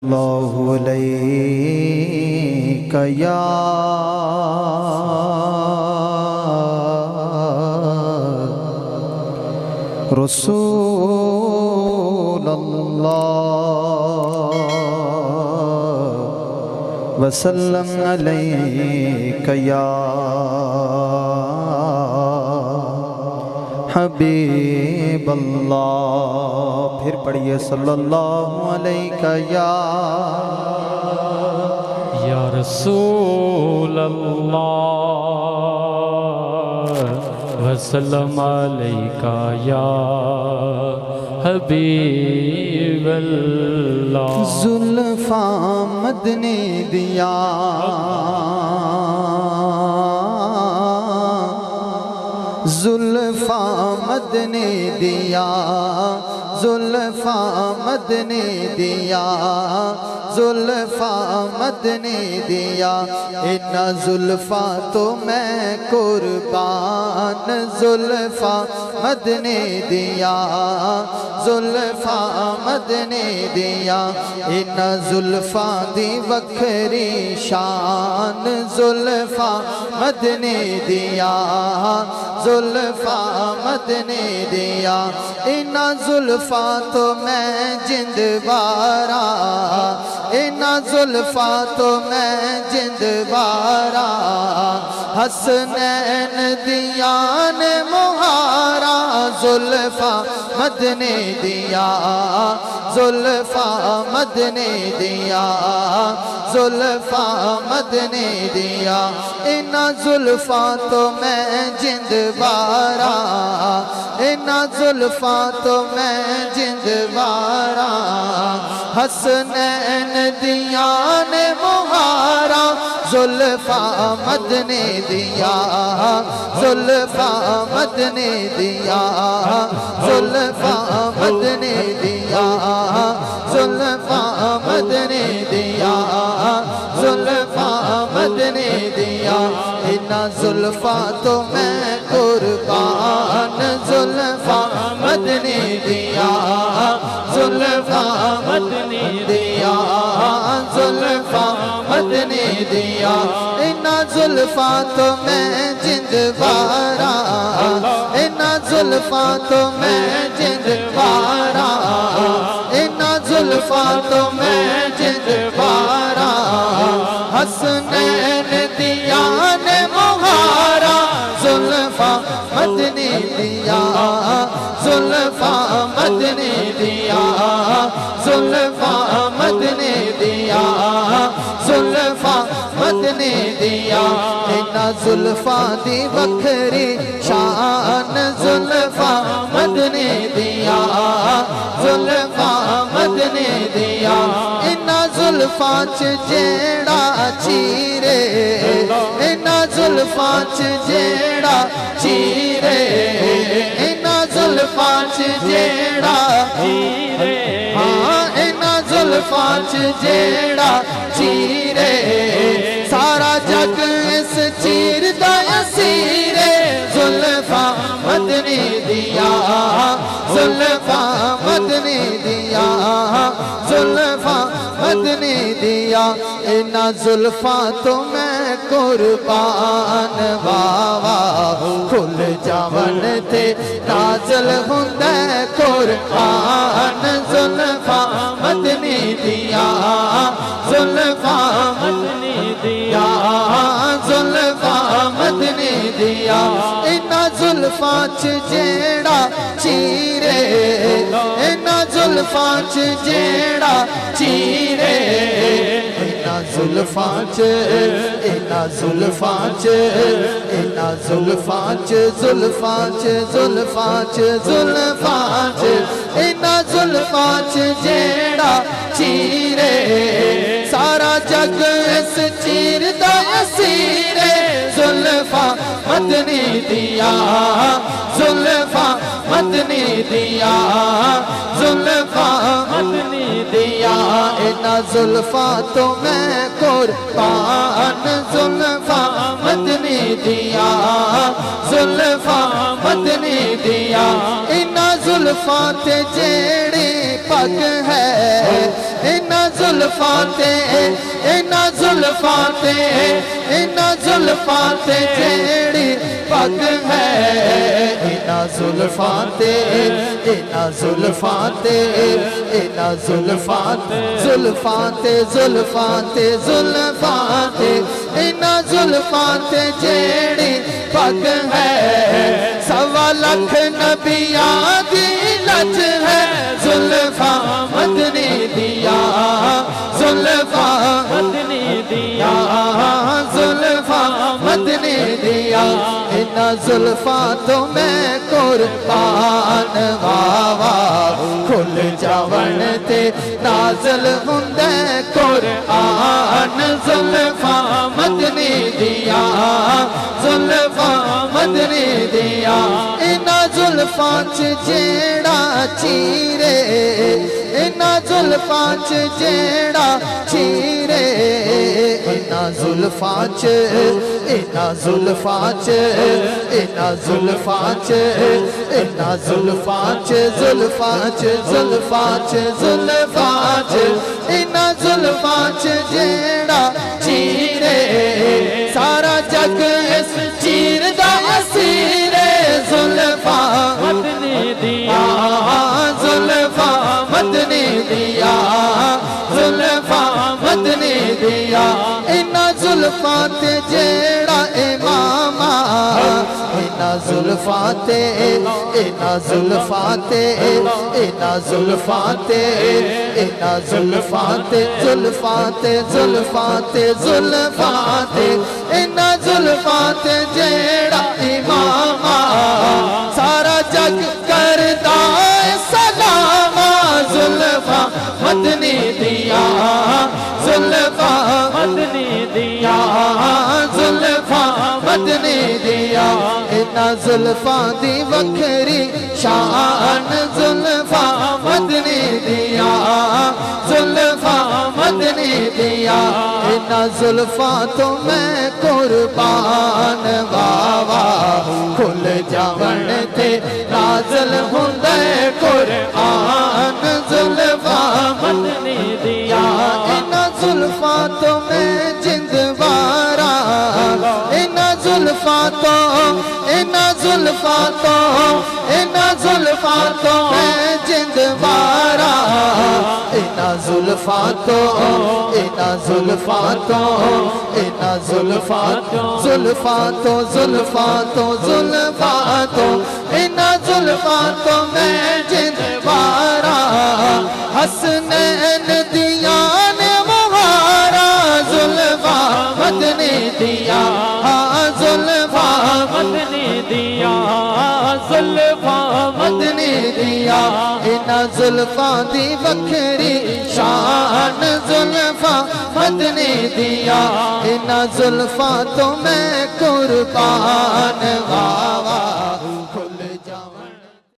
اللہ علیک یا رسول اللہ وسلم علیک یا حبیب اللہ۔ پھر پڑھیے صلی اللہ علیہ یا رسول اللہ وسلم علیکہ یا حبیب اللہ۔ زلفاں مد نے دیا زلفاں مد نے دیا زلفاں مد نے دیا زلفاں مد نے دیا ان زلفاں تو میں قربان زلفاں مد نے دیا زلفاں مد نے دیا ان زلفاں دی وکھری شان زلفاں مد نے دیا زلفاں مد نے دیا ان زلفاں تو میں جند بارا ان زلفاں تو میں جند بارا حسنین دیان مہارا زلفاں مد نے دیا زلفاں مد نے دیا زلفاں مد نے دیا ان زلفاں تو میں جند بارا ان زلفاں تو میں جند بارا حسنین دیان مہارا زلفاں مد نے دیا زلفاں مد نے دیا زلفاں مد نے دیا زلفاں مد نے دیا زلفاں مد نے دیا ان زلفاں تو میں قربان زلفاں مد نے دیا زلفاں مد نے دیا زلفاں مد نے دیا ان زلفاں تو میں جند بارا ان زلفاں تو میں جند بارا ان زلفاں تو میں جند بارا حسنین دیان مہارا زلفاں مد نے دیا زلفاں مد نے دیا زلفاں مد نے دیا زلفاں مد نے دیا ان زلفاں دی وکھری شان زلفاں مد نے دیا زلفاں مد نے دیا ان زلفاں چ جیڑا چیرے ان زلفاں چ جیڑا چیرے ان زلفاں چ جیڑا چیرے ہاں ان زلفاں چ جیڑا چیرے سارا جگ اس چیر دا اسیرے زلفاں مد نے دیا زلفاں مد نے دیا زلفاں مد نے دیا ان زلفاں تو میں قربان واوا کھل جاون تے نازل ہوندا قرآن زلفاں مد نے دیا زلفاں مد نے دیا زلفاں مد نے دیا ان زلفاں چ جیڑا چیرے ان زلفاں چ جیڑا چیرے ان زلفاں چ ان زلفاں چ ان زلفاں چ زلفاں چ زلفاں چ زلفاں چ ان زلفاں چ جیڑا چیرے سارا جگ اس چیر دا اسیرے زلفاں زلفاں مدنی دیا زلفاں مدنی دیا زلفاں مدنی دیا ان زلفاں تو میں قربان زلفاں مدنی دیا زلفاں مدنی دیا ان زلفاں تے جیڑی پگ ہے ان زلفاں تے ان زلفاں تے ان زلفاں تے جیڑی پگ ہے ان زلفاں تے ان زلفاں تے ان زلفاں زلفاں تے زلفاں تے زلفاں تے ان زلفاں تے جیڑی پگ ہے سوا لکھ نبیاں دی لج ہے زلفاں مدنی دیا زلفاں مدنی دیا زلفاں مدنی دیا ان زلفاں تو میں قربان واوا کھل جاون تے نازل ہوندے قرآن زلفاں مدنی دیا زلفاں مدنی دیا ان زلفاں چ جیڑا چیرے ان زلفاں چ جیڑا چیرے ان زلفاں چ ان زلفاں چ ان زلفاں چ ان زلفاں چ زلفاں چ زلفاں چ زلفاں چ ان زلفاں چ جیڑا چیرے سارا جگ اس چیر دا اسیر زلفاں مدنی دیا زلفاں مدنی دیا زلفاں مدنی دیا ان زلفاں تے جیڑا امامہ ان زلفاں تے ان زلفاں تے ان زلفاں تے ان زلفاں تے زلفاں تے زلفاں تے زلفاں تے ان زلفاں تے جیڑا امامہ سارا جگ کردا سلام زلفاں مدنی دیا زلفاں مدنی دیا زلفاں مدنی دیا ان زلفاں دی وکھری شان زلفاں مدنی دیا زلفاں مدنی دیا ان زلفاں تو میں قربان واوا کھل جاون تے نازل ہوندے قرآن زلفاں مدنی دیا ان زلفاں تو میں جندوارا ان زلفاں تو ان زلفاں تو ان زلفاں تو میں جندوارا ان زلفاں تو ان زلفاں تو ان زلفاں زلفاں تو زلفاں تو زلفاں تو ان زلفاں تو میں جندوارا حسنین دیا نے مہارا زلفاں مدنی دیا زلفاں مدنی دیا زلفاں مدنی دیا ان زلفاں دی وکھری شان زلفاں مدنی دیا ان زلفاں تو میں قربان واوا